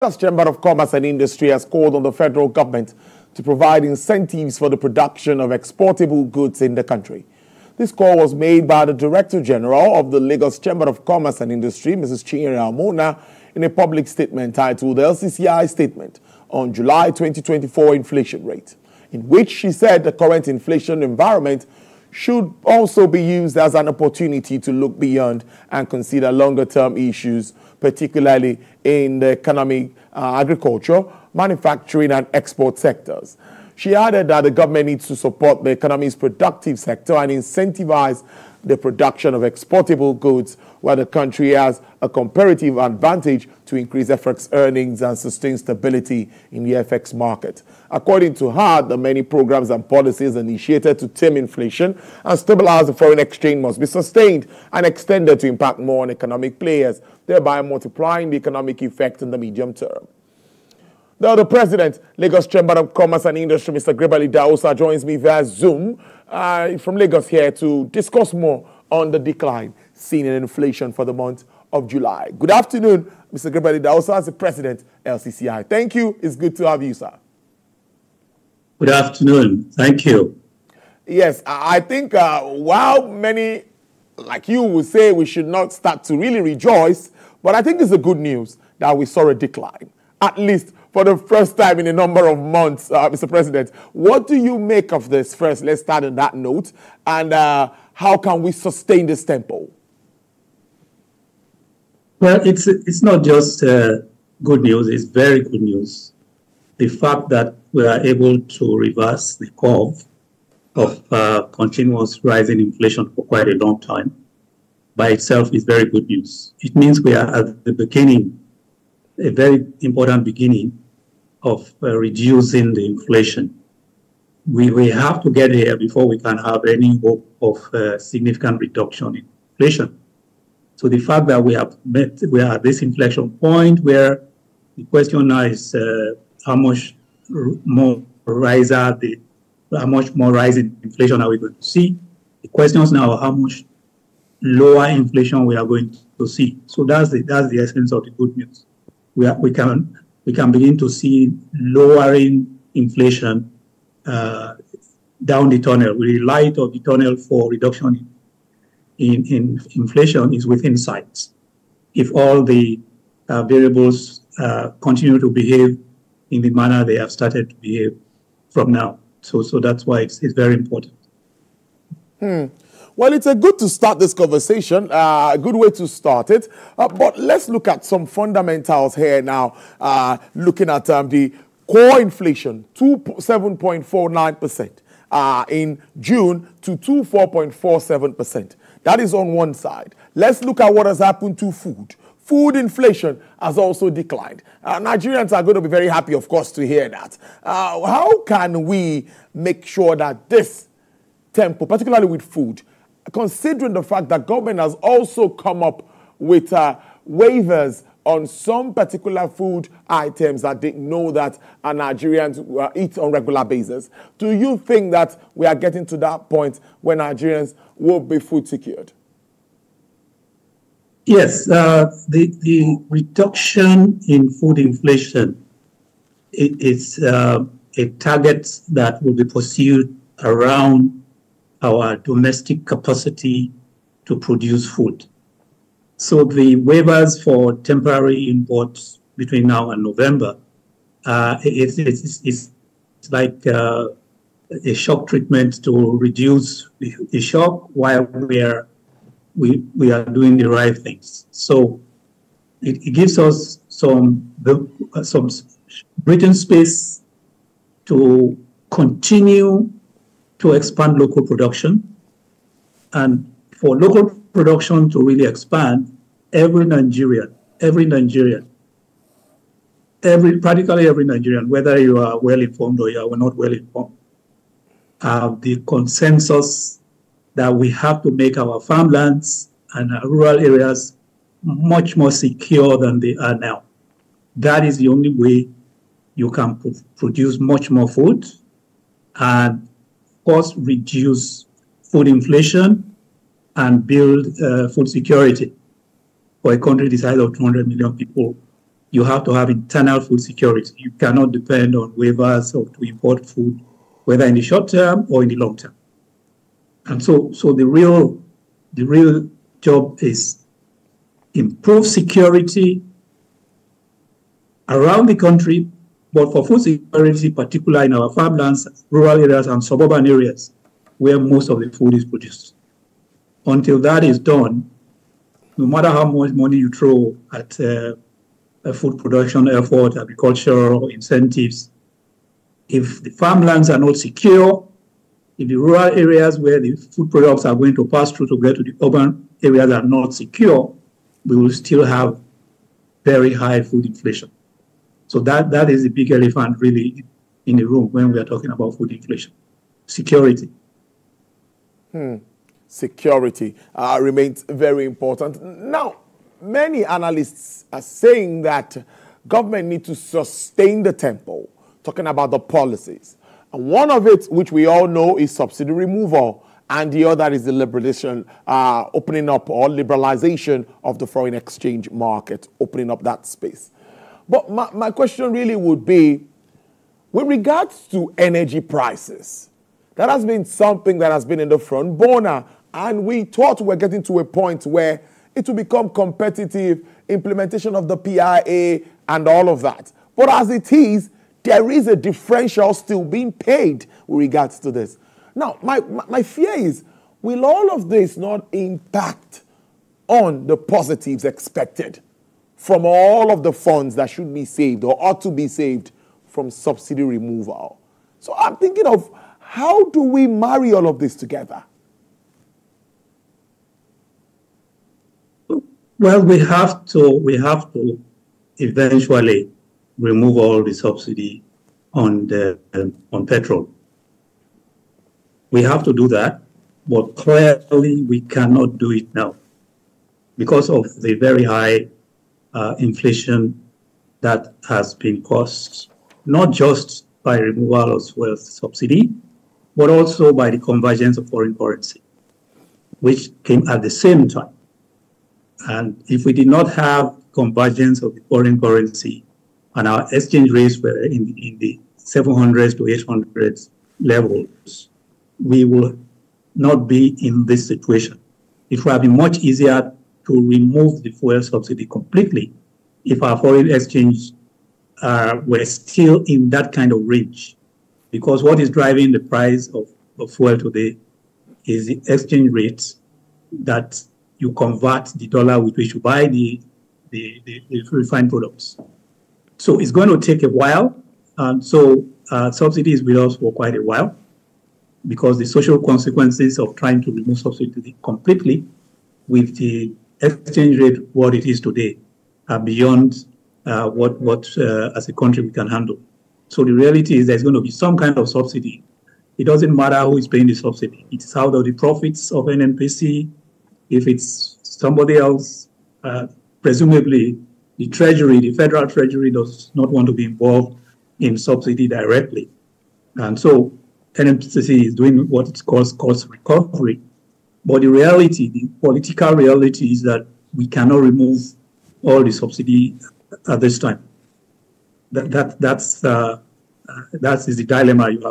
The Chamber of Commerce and Industry has called on the federal government to provide incentives for the production of exportable goods in the country. This call was made by the Director General of the Lagos Chamber of Commerce and Industry, Mrs. Chinyere Almona, in a public statement titled the LCCI Statement on July 2024 inflation rate, in which she said the current inflation environment should also be used as an opportunity to look beyond and consider longer-term issues, particularly in the economic, agriculture, manufacturing and export sectors. She added that the government needs to support the economy's productive sector and incentivize the production of exportable goods where the country has a comparative advantage to increase FX earnings and sustain stability in the FX market. According to her, the many programs and policies initiated to tame inflation and stabilize the foreign exchange must be sustained and extended to impact more on economic players, thereby multiplying the economic effect in the medium term. Now, the President, Lagos Chamber of Commerce and Industry, Mr. Gbebeli Daosa, joins me via Zoom from Lagos here to discuss more on the decline seen in inflation for the month of July. Good afternoon, Mr. Gbebeli Daosa, as the President, LCCI. Thank you. It's good to have you, sir. Good afternoon. Thank you. Yes, I think while many like you would say we should not start to really rejoice, but I think it's a good news that we saw a decline, at least for the first time in a number of months, Mr. President. What do you make of this? First, let's start on that note. And how can we sustain this tempo? Well, it's not just good news, it's very good news. The fact that we are able to reverse the curve of continuous rising inflation for quite a long time by itself is very good news. It means we are at the beginning, a very important beginning of reducing the inflation. We have to get here before we can have any hope of significant reduction in inflation. So the fact that we are at this inflection point where the question now is how much more rise in inflation are we going to see? The question is now how much lower inflation we are going to see. So that's the essence of the good news. We can begin to see lowering inflation down the tunnel. The light of the tunnel for reduction in inflation is within sight. If all the variables continue to behave in the manner they have started to behave from now. So that's why it's very important. Well, it's a good to start this conversation, a good way to start it. But let's look at some fundamentals here now, looking at the core inflation, 7.49% in June to 24.47%. That is on one side. Let's look at what has happened to food. Food inflation has also declined. Nigerians are going to be very happy, of course, to hear that. How can we make sure that this tempo, particularly with food, considering the fact that government has also come up with waivers on some particular food items that they know that Nigerians eat on a regular basis, do you think that we are getting to that point where Nigerians will be food secured? Yes, the reduction in food inflation is a target that will be pursued around our domestic capacity to produce food. So the waivers for temporary imports between now and November, it's like a shock treatment to reduce the shock while we are doing the right things. So it gives us some breathing space to continue to expand local production. And for local production to really expand, practically every Nigerian, whether you are well informed or you are not well informed, have the consensus that we have to make our farmlands and our rural areas much more secure than they are now. That is the only way you can produce much more food and, of course, reduce food inflation and build food security for a country the size of 200 million people you have to have internal food security. You cannot depend on waivers or to import food, whether in the short term or in the long term. And so the real job is improve security around the country, but for food security, particularly in our farmlands, rural areas, and suburban areas, where most of the food is produced. Until that is done, no matter how much money you throw at a food production effort, agricultural incentives, if the farmlands are not secure, if the rural areas where the food products are going to pass through to get to the urban areas are not secure, we will still have very high food inflation. So that is the big elephant really in the room when we are talking about food inflation. Security. Security remains very important. Now, many analysts are saying that government needs to sustain the tempo, talking about the policies. And one of it, which we all know, is subsidy removal, and the other is the liberalization, opening up or liberalization of the foreign exchange market, opening up that space. But my question really would be, with regards to energy prices, that has been something that has been in the front burner, and we thought we were getting to a point where it will become competitive, implementation of the PIA and all of that. But as it is, there is a differential still being paid with regards to this. Now, my fear is, will all of this not impact on the positives expected from all of the funds that should be saved or ought to be saved from subsidy removal? So I'm thinking of, how do we marry all of this together? Well, we have to eventually remove all the subsidy on petrol. We have to do that, but clearly we cannot do it now because of the very high inflation that has been caused, not just by removal of fuel subsidy, but also by the convergence of foreign currency, which came at the same time. And if we did not have convergence of the foreign currency and our exchange rates were in the 700s to 800s levels, we will not be in this situation. It would have been much easier to remove the fuel subsidy completely if our foreign exchange were still in that kind of range. Because what is driving the price of fuel today is the exchange rates that you convert the dollar with which you buy the refined products. So it's going to take a while. And so subsidies will us for quite a while, because the social consequences of trying to remove subsidy completely with the exchange rate what it is today are beyond what as a country we can handle. So the reality is there's going to be some kind of subsidy. It doesn't matter who is paying the subsidy. It's out of the profits of NNPC. If it's somebody else, presumably the Treasury, the Federal Treasury does not want to be involved in subsidy directly. And so NNPC is doing what it calls cost recovery. But the reality, the political reality is that we cannot remove all the subsidy at this time. That is the dilemma you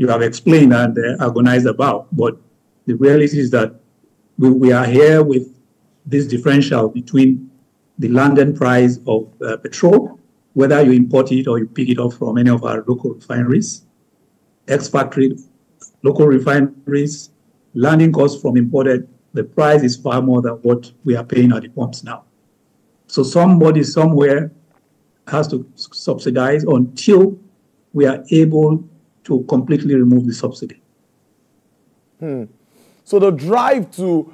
have explained and agonized about. But the reality is that we are here with this differential between the landed price of petrol, whether you import it or you pick it up from any of our local refineries, ex-factory local refineries, landing costs from imported. The price is far more than what we are paying at the pumps now. So somebody somewhere has to subsidize until we are able to completely remove the subsidy. So the drive to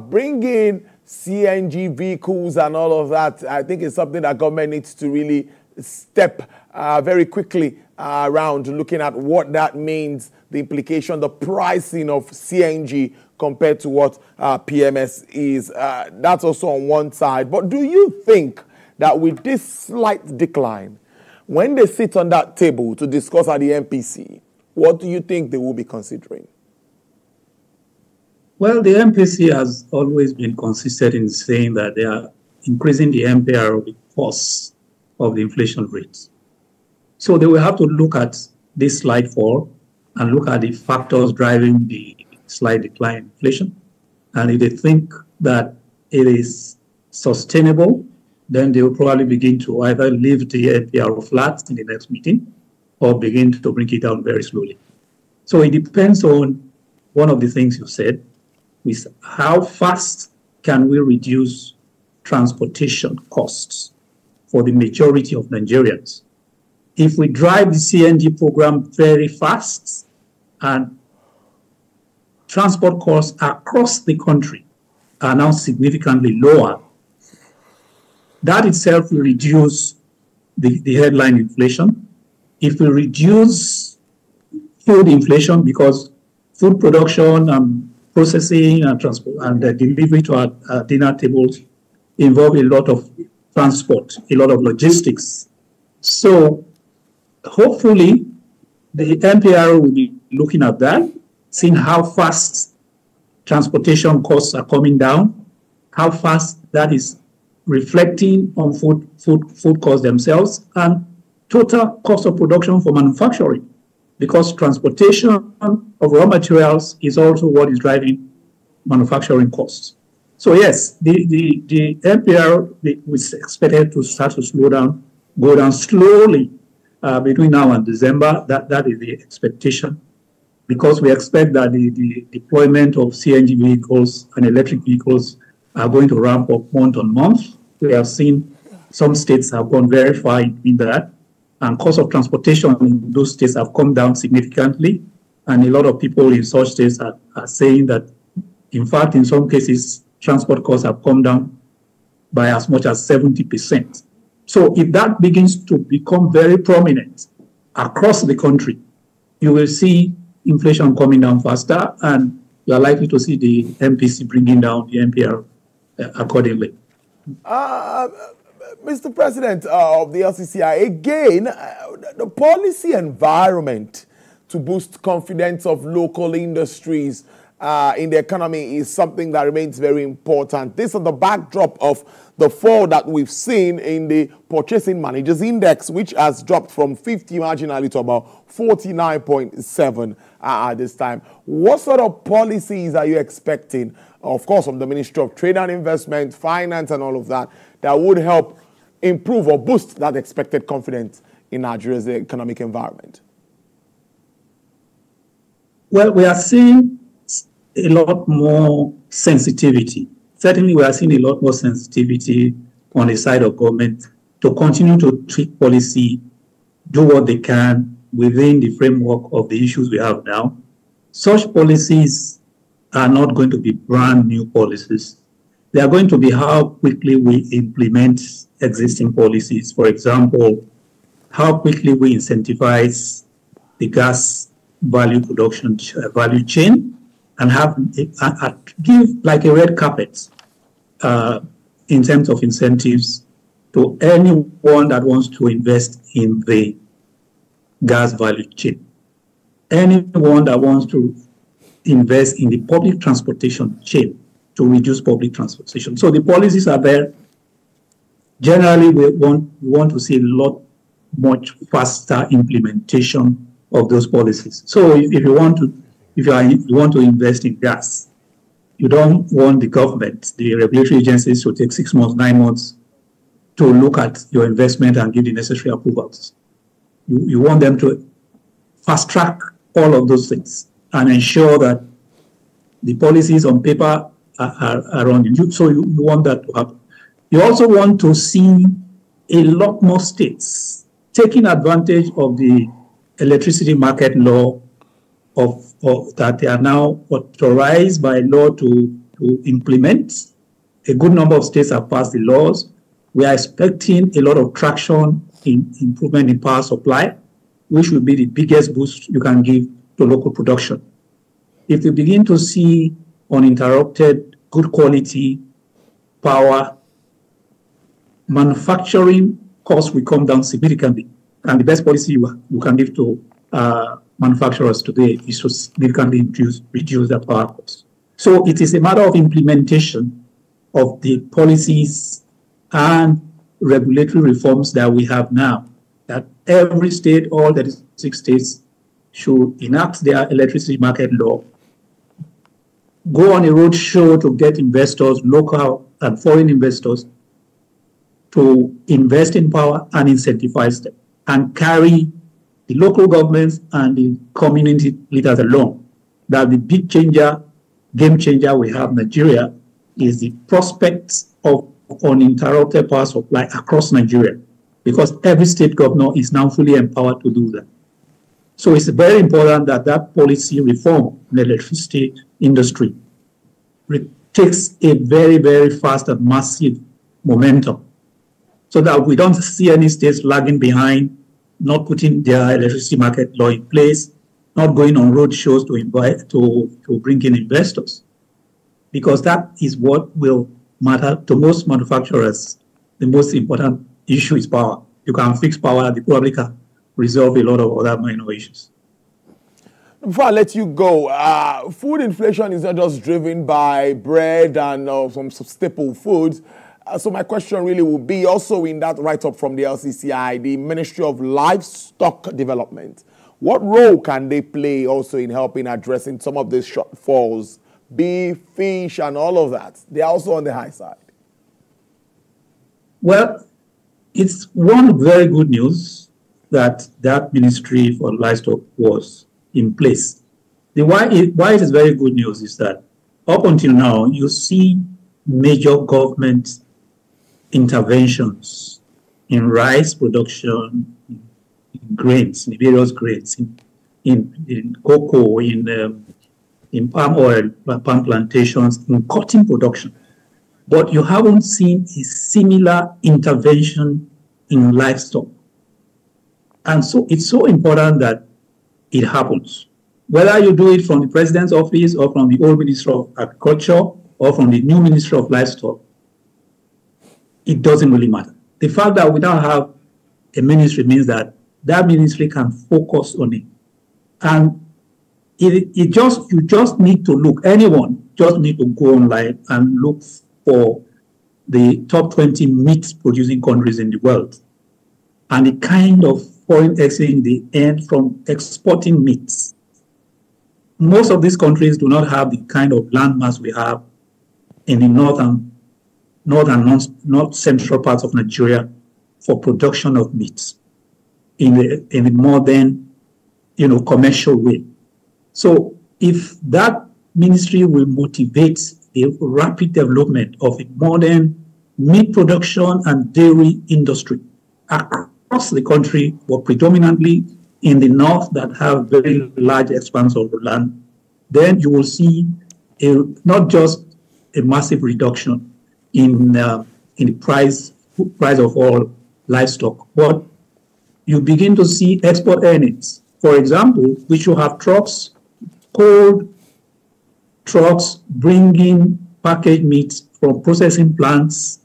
bring in CNG vehicles and all of that, I think is something that government needs to really step very quickly around, looking at what that means, the implication, the pricing of CNG compared to what PMS is. That's also on one side. But do you think that with this slight decline, when they sit on that table to discuss at the MPC, what do you think they will be considering? Well, the MPC has always been consistent in saying that they are increasing the MPR because of the inflation rates. So they will have to look at this slide 4 and look at the factors driving the slight decline in inflation. And if they think that it is sustainable, then they will probably begin to either leave the NPR flat in the next meeting or begin to bring it down very slowly. So it depends on one of the things you said, is how fast can we reduce transportation costs for the majority of Nigerians. If we drive the CNG program very fast and transport costs across the country are now significantly lower, that itself will reduce the headline inflation. If we reduce food inflation, because food production and processing and transport and the delivery to our dinner tables involve a lot of transport, a lot of logistics. So hopefully the NPR will be looking at that, seeing how fast transportation costs are coming down, how fast that is reflecting on food costs themselves, and total cost of production for manufacturing, because transportation of raw materials is also what is driving manufacturing costs. So yes, the NPR was expected to start to slow down, go down slowly between now and December. That is the expectation, because we expect that the deployment of CNG vehicles and electric vehicles are going to ramp up month on month. We have seen some states have gone very far in that, and cost of transportation in those states have come down significantly. And a lot of people in such states are saying that, in fact, in some cases, transport costs have come down by as much as 70%. So if that begins to become very prominent across the country, you will see inflation coming down faster, and you are likely to see the MPC bringing down the NPR accordingly. Mr. President of the LCCI, again, the policy environment to boost confidence of local industries in the economy is something that remains very important. This is the backdrop of the fall that we've seen in the Purchasing Managers Index, which has dropped from 50 marginally to about 49.7 at this time. What sort of policies are you expecting, of course, from the Ministry of Trade and Investment, Finance and all of that, that would help improve or boost that expected confidence in Nigeria's economic environment? Well, we are seeing a lot more sensitivity. Certainly, we are seeing a lot more sensitivity on the side of government to continue to tweak policy, do what they can within the framework of the issues we have now. Such policies are not going to be brand new policies. They are going to be how quickly we implement existing policies. For example, how quickly we incentivize the gas value production value chain, and give like a red carpet in terms of incentives to anyone that wants to invest in the gas value chain. Anyone that wants to invest in the public transportation chain to reduce public transportation. So the policies are there. Generally, we want to see much faster implementation of those policies. So if you want to invest in gas, you don't want the government, the regulatory agencies, to take 6 months, 9 months to look at your investment and give the necessary approvals. You want them to fast track all of those things and ensure that the policies on paper are on you. So you want that to happen. You also want to see a lot more states taking advantage of the electricity market law that they are now authorized by law to implement. A good number of states have passed the laws. We are expecting a lot of traction in improvement in power supply, which will be the biggest boost you can give to local production. If you begin to see uninterrupted, good quality power, manufacturing costs will come down significantly. And the best policy you can give to manufacturers today is to significantly reduce their power costs. So it is a matter of implementation of the policies and regulatory reforms that we have now, that every state, all 36 states, should enact their electricity market law, go on a road show to get investors, local and foreign investors, to invest in power and incentivize them, and carry the local governments and the community leaders along. That the big changer, game changer we have in Nigeria is the prospects of uninterrupted power supply across Nigeria, because every state governor is now fully empowered to do that. So it's very important that that policy reform in the electricity industry takes a very, very fast and massive momentum, so that we don't see any states lagging behind, not putting their electricity market law in place, not going on road shows to invite to bring in investors, because that is what will matter to most manufacturers. The most important issue is power. You can fix power, the public can resolve a lot of other minor issues. Before I let you go, food inflation is not just driven by bread and some staple foods. So my question really will be also in that write-up from the LCCI, the Ministry of Livestock Development. What role can they play also in helping addressing some of these shortfalls, beef, fish, and all of that? They're also on the high side. Well, it's one very good news that that Ministry for Livestock was in place. Why it is very good news is that up until now, you see major government interventions in rice production, in grains, in various grains, in cocoa, in palm oil, palm plantations, in cotton production. But you haven't seen a similar intervention in livestock. And so it's so important that it happens. Whether you do it from the president's office or from the old Minister of Agriculture or from the new Minister of Livestock, it doesn't really matter. The fact that we don't have a ministry means that that ministry can focus on it. And you just need to look, anyone just need to go online and look for the top 20 meat producing countries in the world and the kind of foreign exchange they earn from exporting meats. Most of these countries do not have the kind of landmass we have in the north central parts of Nigeria for production of meats in the modern, commercial way. So if that ministry will motivate the rapid development of a modern meat production and dairy industry across the country, but predominantly in the north that have very large expanse of land, then you will see not just a massive reduction in the price of all livestock, but you begin to see export earnings. For example, we should have trucks, cold trucks bringing packaged meats from processing plants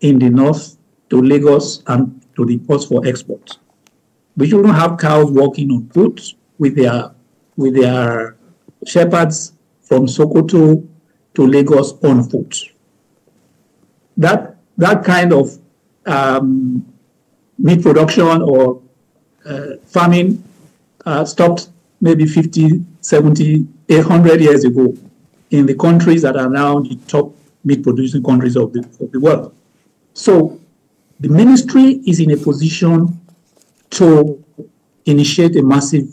in the north to Lagos and to the ports for export. We shouldn't have cows walking on foot with their shepherds from Sokoto to Lagos on foot. That kind of meat production or farming stopped maybe 50, 70, 100 years ago in the countries that are now the top meat producing countries of the world. So the ministry is in a position to initiate a massive,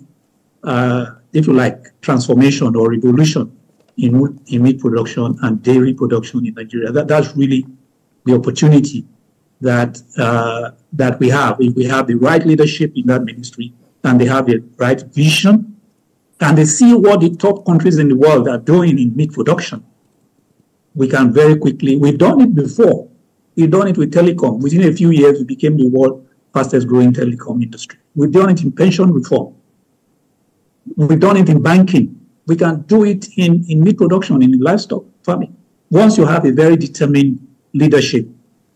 if you like, transformation or revolution in meat production and dairy production in Nigeria. That's really the opportunity that we have. If we have the right leadership in that ministry and they have the right vision and they see what the top countries in the world are doing in meat production, we can very quickly, we've done it before. We've done it with telecom. Within a few years, we became the world's fastest growing telecom industry. We've done it in pension reform. We've done it in banking. We can do it in meat production, in livestock farming. Once you have a very determined leadership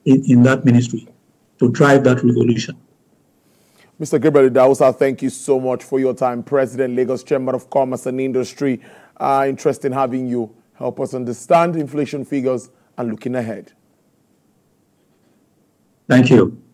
in that ministry to drive that revolution. Mr. Gabriel Idausa, thank you so much for your time. President, Lagos Chamber of Commerce and Industry. Interested in having you help us understand inflation figures and looking ahead. Thank you.